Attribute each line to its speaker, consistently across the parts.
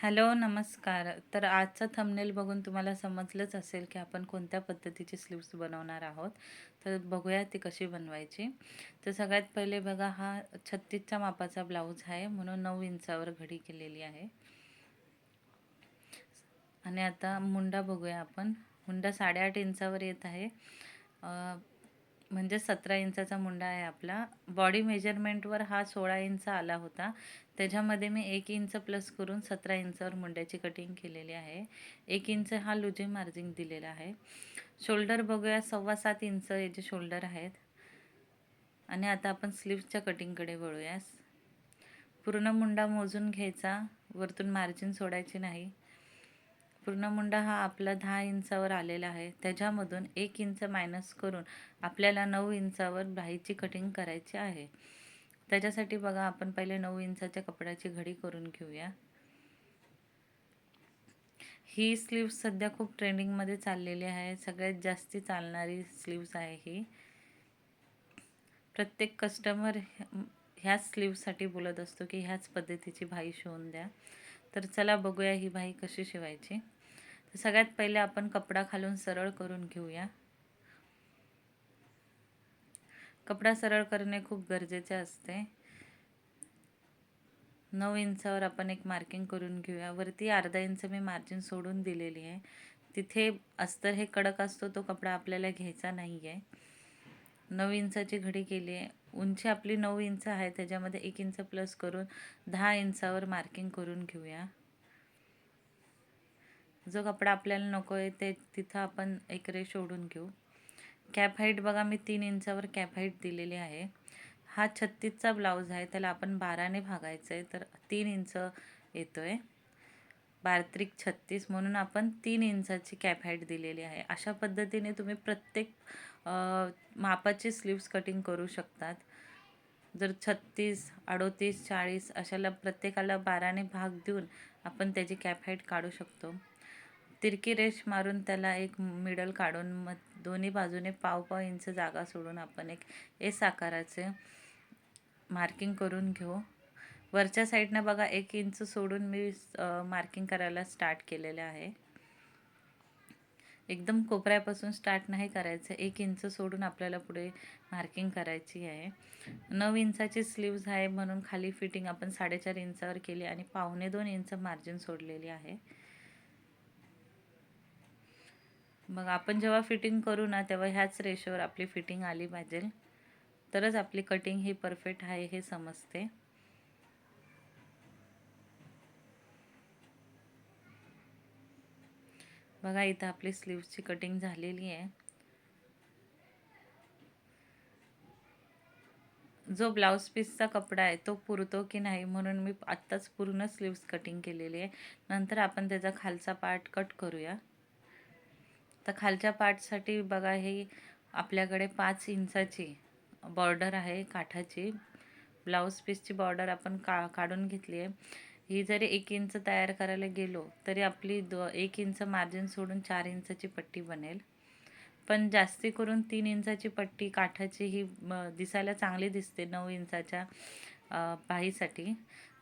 Speaker 1: Hello, नमस्कार. तर आजचा थंबनेल बघून तुम्हाला समजलंच असेल, की आपण कोणत्या पद्धतीची स्लीव्स बनवणार आहोत. तर बघूया ती कशी बनवायची. तर सगळ्यात पहिले बघा, हा 36च्या मापाचा ब्लाऊज आहे, म्हणून 9 इंचावर घडी केलेली आहे. आणि आता मुंडा बघूया आपण. मुंडा 8.5 इंचावर येत आहे. म्हणजे 17 इंचाचा मुंडा आहे आपला. बॉडी मेजरमेंटवर हा 16 इंच आला होता. त्याच्यामध्ये मी 1 इंच प्लस करून 17 इंचावर मुंड्याची कटिंग केलेली आहे. 1 इंच हा लुजिंग मार्जिन दिलेला आहे. शोल्डर बघूया, 7.25 इंच याचे शोल्डर आहेत. आणि आता आपण स्लीव्सच्या कटिंगकडे वळूया. पूर्ण मुंडा मोजून घ्यायचा, वरतून मार्जिन सोडायची नाही. पूर्ण मुंडा हा आपला 10 इंचावर आलेला आहे. त्याच्यामधून 1 इंच मायनस करून आपल्याला 9 इंचावर बाहीची कटिंग करायची आहे. त्याच्यासाठी बघा, आपण पहिले 9 इंचाच्या कपड्याची घडी करून घेऊया. ही स्लीव्स सध्या खूप ट्रेंडिंगमध्ये चाललेली आहे. सगळ्यात जास्ती चालणारी स्लीव्स आहे ही. प्रत्येक कस्टमर ह्याच स्लीव्ससाठी बोलत असतो की ह्याच पद्धतीची बाही शिवून द्या. तर चला बघूया ही बाही कशी शिवायची. तर सगळ्यात पहिले आपण कपडा खालून सरळ करून घेऊया. कपडा सरळ करणे खूप गरजेचे असते. 9 इंचावर आपण एक मार्किंग करून घेऊया. वरती अर्धा इंच मी मार्जिन सोडून दिलेली आहे. तिथे अस्तर हे कडक असतो, तो कपडा आपल्याला घ्यायचा नाही आहे. 9 इंचाची घडी केली आहे. उंची आपली 9 इंच आहे, त्याच्यामध्ये 1 इंच प्लस करून 10 इंचावर मार्किंग करून घेऊया. जो कपडा आपल्याला नको आहे ते तिथं आपण एक रेष ओढून घेऊ. कॅप हाईट बघा, मी 3 इंचावर कॅप हाईट दिलेली आहे. हा 36चा ब्लाऊज आहे, त्याला आपण 12ने भागायचं आहे, तर 3 इंच येतो आहे. 12×36 म्हणून आपण 3 इंचाची कॅप हाईट दिलेली आहे. अशा पद्धतीने तुम्ही प्रत्येक मापाची स्लीव्स कटिंग करू शकतात. जर 36, 38, 40 अशाला प्रत्येकाला 12ने भाग देऊन आपण त्याची कॅप हाईट काढू शकतो. तिरकी रेष मारून त्याला एक मिडल काढून मग दोन्ही बाजूने पाव इंच जागा सोडून आपण एक एस आकाराचे मार्किंग करून घेऊ. वरच्या साईडनं बघा, 1 इंच सोडून मी मार्किंग करायला स्टार्ट केलेलं आहे. एकदम कोपऱ्यापासून स्टार्ट नाही करायचं, 1 इंच सोडून आपल्याला पुढे मार्किंग करायची आहे. 9 इंचाची स्लीव्ज आहे, म्हणून खाली फिटिंग आपण 4.5 इंचावर केली आणि 1.25 इंच मार्जिन सोडलेली आहे. मग आपण जेव्हा फिटिंग करू ना, तेव्हा ह्याच रेषेवर आपली फिटिंग आली पाहिजे, तरच आपली कटिंग ही परफेक्ट आहे हे समजते. बघा, इथं आपली स्लीव्सची कटिंग झालेली आहे. जो ब्लाऊज पीसचा कपडा आहे तो पुरतो की नाही म्हणून मी आत्ताच पूर्ण स्लीव्स कटिंग केलेली आहे. नंतर आपण त्याचा खालचा पार्ट कट करूया. तर खालच्या पार्टसाठी बघा, हे आपल्याकडे 5 इंचाची बॉर्डर आहे काठाची. ब्लाऊज पीसची बॉर्डर आपण काढून घेतली आहे. ही जरी 1 इंच तयार करायला गेलो तरी आपली 1 इंच मार्जिन सोडून 4 इंचाची पट्टी बनेल. पण जास्ती करून 3 इंचाची पट्टी काठाची ही दिसायला चांगली दिसते 9 इंचाच्या बाहीसाठी.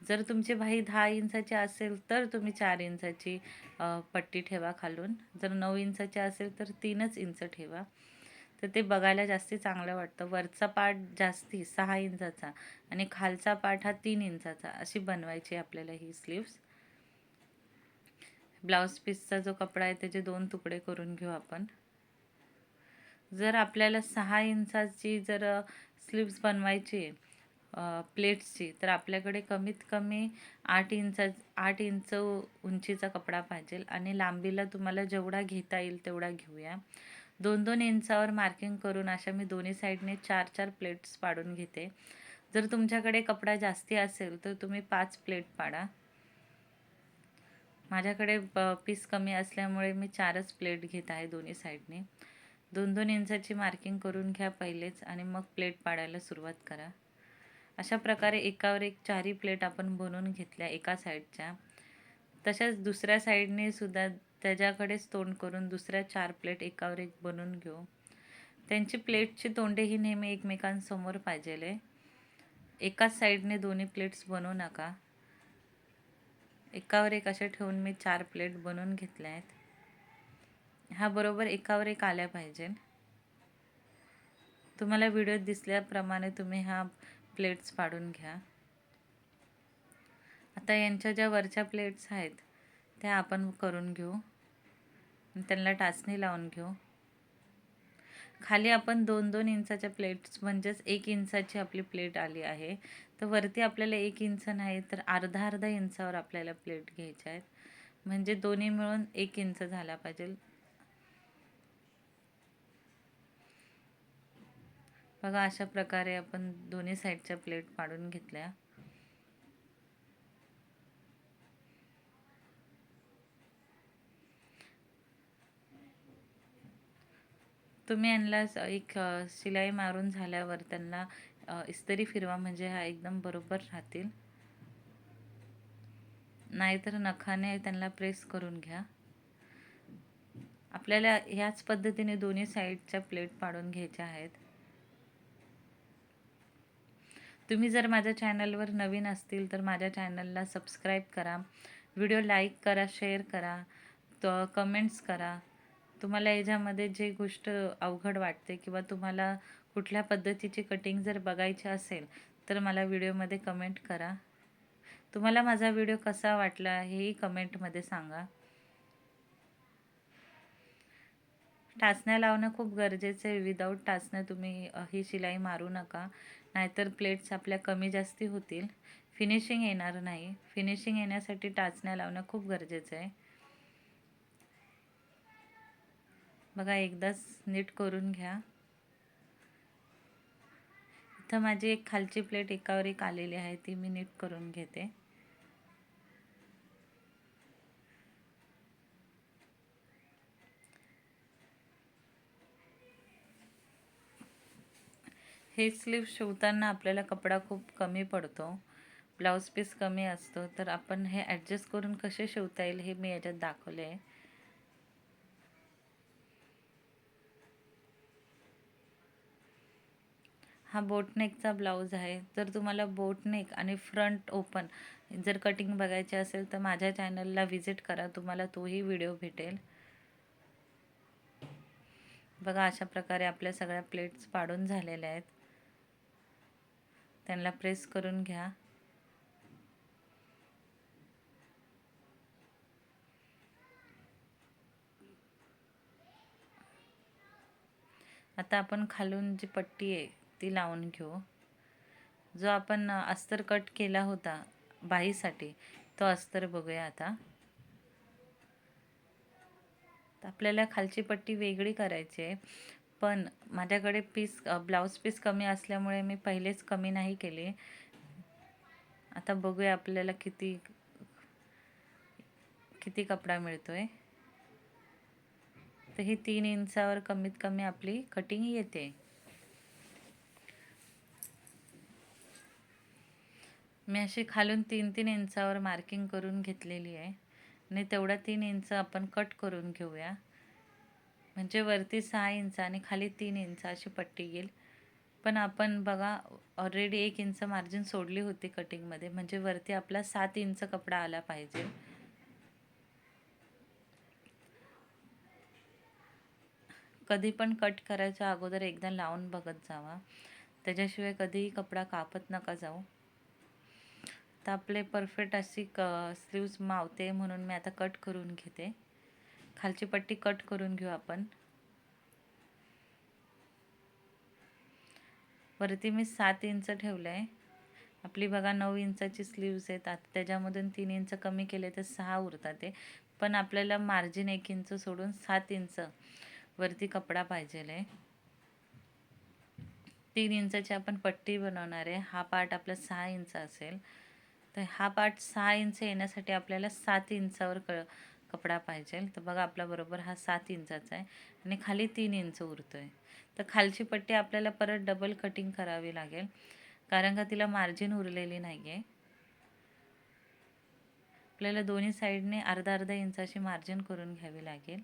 Speaker 1: जर तुमची बाही 10 इंचाची असेल तर तुम्ही 4 इंचाची पट्टी ठेवा खालून. जर 9 इंचाची असेल तर 3च इंच ठेवा. तर ते बघायला जास्ती चांगलं वाटतं. वरचा पार्ट जास्ती 6 इंचाचा आणि खालचा पार्ट हा 3 इंचाचा अशी बनवायची आपल्याला ही स्लीव्स. ब्लाऊज पीसचा जो कपडा आहे त्याचे 2 तुकडे करून घेऊ आपण. जर आपल्याला 6 इंचाची जर स्लीव्स बनवायची प्लेट्सची, तर आपल्याकडे कमीत कमी 8 इंच उंचीचा कपडा पाहिजे आणि लांबीला तुम्हाला जेवढा घेता येईल तेवढा घेऊया. 2-2 इंचावर मार्किंग करून अशा मी दोन्ही साईडने 4-4 प्लेट्स पाडून घेते. जर तुमच्याकडे कपडा जास्ती असेल तर तुम्ही 5 प्लेट पाडा. माझ्याकडे पीस कमी असल्यामुळे मी 4च प्लेट घेत आहे दोन्ही साईडने. 2-2 इंचाची मार्किंग करून घ्या पहिलेच आणि मग प्लेट पाडायला सुरुवात करा. अशा प्रकारे एकावर एक 4ही प्लेट आपण बनवून घेतल्या एका साईडच्या. तशाच दुसऱ्या साईडने सुद्धा त्याच्याकडेच तोंड करून दुसऱ्या 4 प्लेट एकावर एक बनवून घेऊ. त्यांची प्लेटची तोंडे ही नेहमी एकमेकांसमोर पाहिजेल आहे. एकाच साईडने दोन्ही प्लेट्स बनवू नका. एकावर एक असे ठेवून मी 4 प्लेट बनवून घेतल्या आहेत. ह्या बरोबर एकावर एक आल्या पाहिजे. तुम्हाला व्हिडिओत दिसल्याप्रमाणे तुम्ही ह्या प्लेट्स पाडून घ्या. आता यांच्या ज्या वरच्या प्लेट्स आहेत त्या आपण करून घेऊ. त्यांना टाचणी लावून घेऊ. खाली आपण 2-2 इंचाच्या प्लेट्स म्हणजेच 1 इंचाची आपली प्लेट आली आहे. तर वरती आपल्याला 1 इंच नाही तर अर्धा इंचावर आपल्याला प्लेट घ्यायच्या आहेत. म्हणजे दोन्ही मिळून 1 इंच झाला पाहिजे. बघा अशा प्रकारे आपण दोन्ही साईडच्या प्लेट पाडून घेतल्या. तुम्ही यांना एक शिलाई मारून झाल्यावर त्यांना इस्त्री फिरवा म्हणजे हा एकदम बरोबर राहतील. नाहीतर नखाने त्यांना प्रेस करून घ्या. आपल्याला ह्याच पद्धतीने दोन्ही साईडच्या प्लेट पाडून घ्यायच्या आहेत. तुम्ही जर माझ्या चॅनलवर नवीन असतील तर माझ्या चॅनलला सबस्क्राईब करा, व्हिडिओ लाईक करा, शेअर करा, कमेंट्स करा. तुम्हाला याच्यामध्ये जे गोष्ट अवघड वाटते किंवा तुम्हाला कुठल्या पद्धतीची कटिंग जर बघायची असेल तर मला व्हिडिओमध्ये कमेंट करा. तुम्हाला माझा व्हिडिओ कसा वाटला हेही कमेंटमध्ये सांगा. टाचण्या लावणं खूप गरजेचं आहे. विदाऊट टाचण्या तुम्ही ही शिलाई मारू नका, नाहीतर प्लेट्स आपल्या कमी जास्ती होतील, फिनिशिंग येणार नाही. फिनिशिंग येण्यासाठी टाचण्या लावणं खूप गरजेचं आहे. बघा एकदाच नीट करून घ्या. इथं माझी एक खालची प्लेट एकावर एक आलेली आहे, ती मी नीट करून घेते. हे स्लीव शिवताना आपल्याला कपडा खूप कमी पडतो, ब्लाऊज पीस कमी असतो, तर आपण हे ॲडजस्ट करून कसे शिवता येईल हे मी याच्यात दाखवले आहे. हा बोटनेकचा ब्लाऊज आहे. जर तुम्हाला बोटनेक आणि फ्रंट ओपन जर कटिंग बघायची असेल तर माझ्या चॅनलला व्हिजिट करा, तुम्हाला तोही व्हिडिओ भेटेल. बघा अशा प्रकारे आपल्या सगळ्या प्लेट्स पाडून झालेल्या आहेत. त्यांना प्रेस करून घ्या. आता आपण खालून जी पट्टी आहे ती लावून घेऊ. जो आपण अस्तर कट केला होता बाहीसाठी तो अस्तर बघूया. आता आपल्याला खालची पट्टी वेगळी करायची आहे, पण माझ्याकडे ब्लाऊज पीस कमी असल्यामुळे मी पहिलेच कमी नाही केले. आता बघूया आपल्याला किती कपडा मिळतोय. तर ही 3 इंचावर कमीत कमी आपली कटिंग येते. मी अशी खालून 3-3 इंचावर मार्किंग करून घेतलेली आहे आणि तेवढा 3 इंच आपण कट करून घेऊया. म्हणजे वरती 6 इंच आणि खाली 3 इंच अशी पट्टी येईल. पण आपण बघा ऑलरेडी 1 इंच मार्जिन सोडली होती कटिंगमध्ये, म्हणजे वरती आपला 7 इंच कपडा आला पाहिजे. कधी पण कट करायच्या अगोदर एकदा लावून बघत जावा, त्याच्याशिवाय कधीही कपडा कापत नका जाऊ. तर आपले परफेक्ट अशी स्लीव्स मावते म्हणून मी आता कट करून घेते. खालची पट्टी कट करून घेऊ आपण. वरती मी 7 इंच ठेवलं आहे. आपली बघा 9 इंचाची स्लीव्स आहेत. आता त्याच्यामधून 3 इंच कमी केले तर 6 उरतात ते. पण आपल्याला मार्जिन 1 इंच सोडून 7 इंच वरती कपडा पाहिजे आहे. 3 इंचाची आपण पट्टी बनवणार आहे. हा पार्ट आपला 6 इंच असेल, तर हा पार्ट 6 इंच येण्यासाठी आपल्याला 7 इंचावर कपडा पाहिजे. तर बघा आपला बरोबर हा 7 इंचाचा आहे आणि खाली 3 इंच उरतो आहे. तर खालची पट्टी आपल्याला परत डबल कटिंग करावी लागेल, कारण का तिला मार्जिन उरलेली नाही आहे. आपल्याला दोन्ही साईडने अर्धा इंचाची मार्जिन करून घ्यावी लागेल.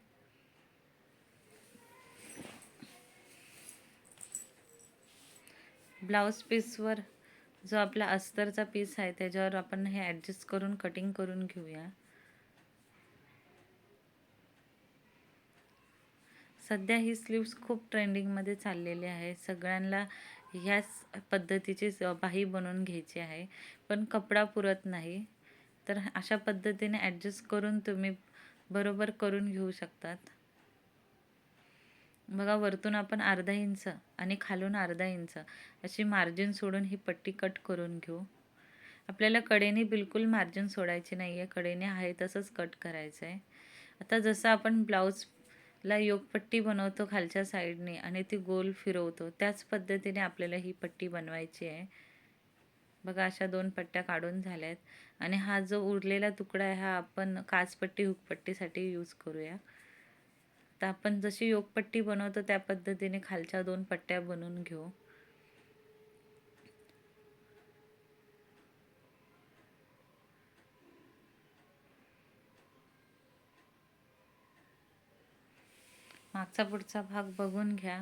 Speaker 1: ब्लाऊज पीसवर जो आपला अस्तरचा पीस आहे त्याच्यावर आपण हे ॲडजस्ट करून कटिंग करून घेऊया. सध्या ही स्लीव्स खूप ट्रेंडिंगमध्ये चाललेली आहे. सगळ्यांना ह्याच पद्धतीची बाही बनवून घ्यायची आहे, पण कपडा पुरत नाही. तर अशा पद्धतीने ॲडजस्ट करून तुम्ही बरोबर करून घेऊ शकतात. बघा, वरतून आपण अर्धा इंच आणि खालून अर्धा इंच अशी मार्जिन सोडून ही पट्टी कट करून घेऊ. आपल्याला कडेने बिलकुल मार्जिन सोडायची नाही आहे, कडेने आहे तसंच कट करायचं आहे. आता जसं आपण ब्लाऊजला योगपट्टी बनवतो खालच्या साईडने आणि ती गोल फिरवतो, त्याच पद्धतीने आपल्याला ही पट्टी बनवायची आहे. बघा, अशा 2 पट्ट्या काढून झाल्या आहेत आणि हा जो उरलेला तुकडा आहे हा आपण काचपट्टी हुकपट्टीसाठी यूज करूया. तर आपण जशी योगपट्टी बनवतो त्या पद्धतीने खालच्या 2 पट्ट्या बनवून घेऊ. मागचा पुढचा भाग बघून घ्या.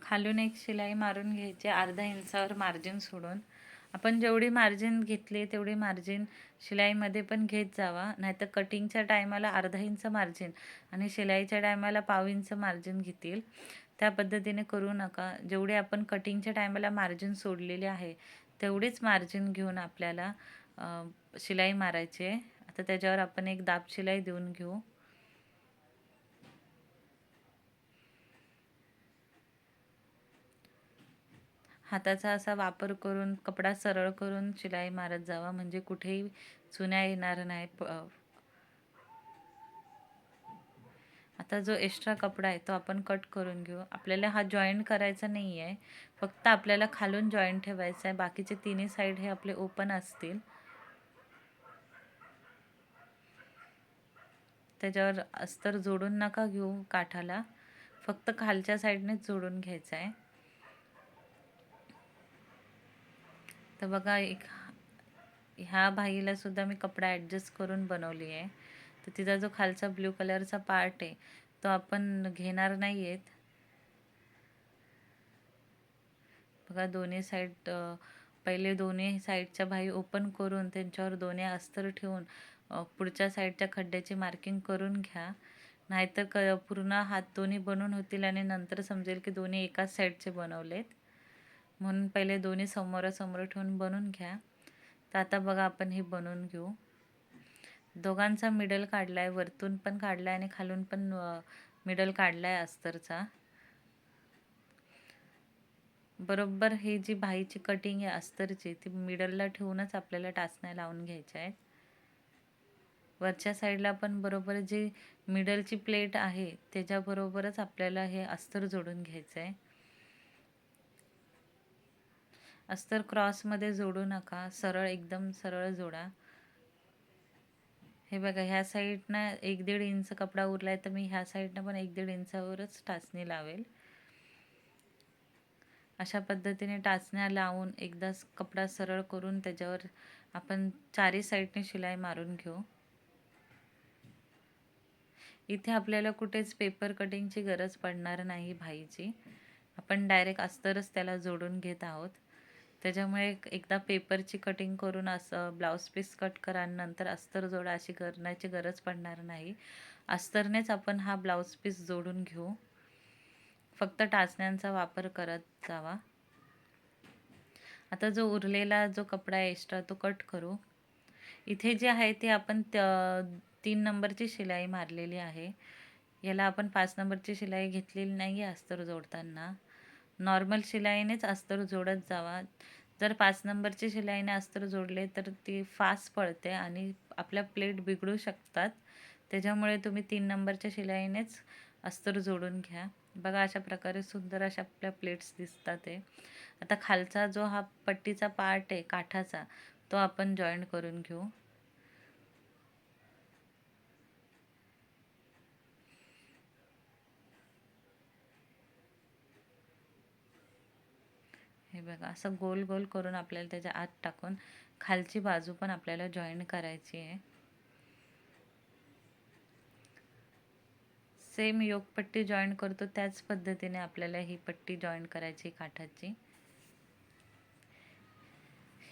Speaker 1: खालून एक शिलाई मारून घ्यायची अर्धा इंचावर मार्जिन सोडून. आपण जेवढी मार्जिन घेतली तेवढी मार्जिन शिलाईमध्ये पण घेत जावा, नाहीतर कटिंगच्या टायमाला अर्धा इंच मार्जिन आणि शिलाईच्या टायमाला पाव इंच मार्जिन घेतील. त्या पद्धतीने करू नका. जेवढी आपण कटिंगच्या टायमाला मार्जिन सोडलेली आहे तेवढीच मार्जिन घेऊन आपल्याला शिलाई मारायची आहे. आता त्याच्यावर आपण एक दाब शिलाई देऊन घेऊ. हाताचा असा वापर करून कपडा सरळ करून शिलाई मारत जावा, म्हणजे कुठेही चुन्या येणार नाही. आता जो एक्स्ट्रा कपडा आहे तो आपण कट करून घेऊ. आपल्याला हा जॉईंट करायचा नाही आहे, फक्त आपल्याला खालून जॉईंट ठेवायचा आहे. बाकीचे तिन्ही साईड हे आपले ओपन असतील. त्याच्यावर अस्तर जोडून नका घेऊ काठाला, फक्त खालच्या साईडनेच जोडून घ्यायचं आहे. तर बघा, ह्या बाहीला सुद्धा मी कपडा ॲडजस्ट करून बनवली आहे. तर तिचा जो खालचा ब्ल्यू कलरचा पार्ट आहे तो आपण घेणार नाही आहेत. बघा, दोन्ही साईड पहिले दोन्ही साईडच्या बाही ओपन करून त्यांच्यावर दोन्ही अस्तर ठेवून पुढच्या साईडच्या खड्ड्याची मार्किंग करून घ्या. नाहीतर पूर्ण हात दोन्ही बनवून होतील आणि नंतर समजेल की दोन्ही एकाच साईडचे बनवलेत. म्हणून पहिले दोन्ही समोरासमोर ठेवून बनवून घ्या. तर आता बघा, आपण हे बनवून घेऊ. दोघांचा मिडल काढला आहे, वरतून पण काढला आहे आणि खालून पण मिडल काढला आहे अस्तरचा. बरोबर ही जी बाहीची कटिंग आहे अस्तरची ती मिडलला ठेवूनच आपल्याला टाचण्या लावून घ्यायच्या आहेत. वरच्या साईडला पण बरोबर जी मिडलची प्लेट आहे त्याच्याबरोबरच आपल्याला हे अस्तर जोडून घ्यायचं आहे. अस्तर क्रॉसमध्ये जोडू नका, सरळ एकदम सरळ जोडा. हे बघा, ह्या साईडनं 1-1.5 इंच कपडा उरला आहे तर मी ह्या साईडनं पण 1-1.5 इंचावरच टाचणी लावेल. अशा पद्धतीने टाचण्या लावून एकदा कपडा सरळ करून त्याच्यावर आपण चारी साईडने शिलाई मारून घेऊ. इथे आपल्याला कुठेच पेपर कटिंगची गरज पडणार नाही बाहीची. आपण डायरेक्ट अस्तरच त्याला जोडून घेत आहोत. त्याच्यामुळे एकदा पेपरची कटिंग करून असं ब्लाऊज पीस कट करा आणि नंतर अस्तर जोडा अशी करण्याची गरज पडणार नाही. अस्तरनेच आपण हा ब्लाऊज पीस जोडून घेऊ. फक्त टाचण्यांचा वापर करत जावा. आता जो उरलेला जो कपडा आहे एक्स्ट्रा तो कट करू. इथे जे आहे ते आपण 3 नंबरची शिलाई मारलेली आहे. याला आपण 5 नंबरची शिलाई घेतलेली नाही आहे अस्तर जोडताना. नॉर्मल शिलाईनेच अस्तर जोडत जावा. जर 5 नंबरची शिलाईने अस्तर जोडले तर ती फास्ट पळते आणि आपल्या प्लेट बिघडू शकतात. त्याच्यामुळे तुम्ही 3 नंबरच्या शिलाईनेच अस्तर जोडून घ्या. बघा, अशा प्रकारे सुंदर अशा आपल्या प्लेट्स दिसतात आहे. आता खालचा जो हा पट्टीचा पार्ट आहे काठाचा तो आपण जॉईंट करून घेऊ. हे बघा असं गोल गोल करून आपल्याला त्याच्या आत टाकून खालची बाजू पण आपल्याला जॉईन करायची आहे. सेम योगपट्टी जॉईन करतो त्याच पद्धतीने आपल्याला ही पट्टी जॉईन करायची काठाची.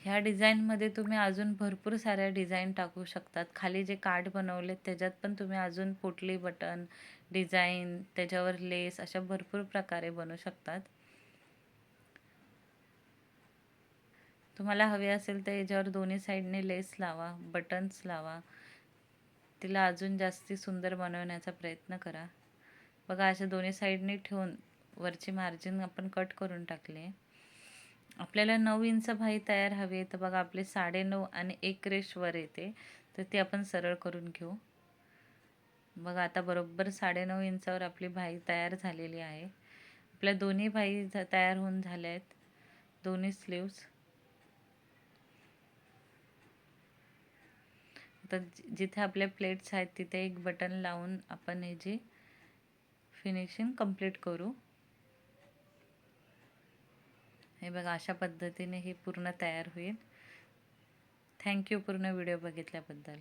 Speaker 1: ह्या डिझाईनमध्ये तुम्ही अजून भरपूर साऱ्या डिझाईन टाकू शकतात. खाली जे कार्ड बनवले त्याच्यात पण तुम्ही अजून पोटली बटन डिझाईन, त्याच्यावर लेस अशा भरपूर प्रकारे बनवू शकतात. तुम्हाला हवे असेल तर याच्यावर दोन्ही साईडने लेस लावा, बटन्स लावा, तिला अजून जास्ती सुंदर बनवण्याचा प्रयत्न करा. बघा अशा दोन्ही साईडने ठेवून वरची मार्जिन आपण कट करून टाकले. आपल्याला 9 इंच भाई तयार हवी आहे, तर बघा आपले 9.5 आणि 1 रेष वर येते, तर ती आपण सरळ करून घेऊ. बघा आता बरोबर 9.5 इंचावर आपली भाई तयार झालेली आहे. आपल्या दोन्ही भाई तयार होऊन झाल्या आहेत, दोन्ही स्लीव्स. आता जिथे आपल्या प्लेट्स आहेत तिथे एक बटन लावून आपण हे जी फिनिशिंग कंप्लीट करू. हे बघा अशा पद्धतीने हे पूर्ण तयार होईल. थँक्यू पूर्ण व्हिडिओ बघितल्याबद्दल.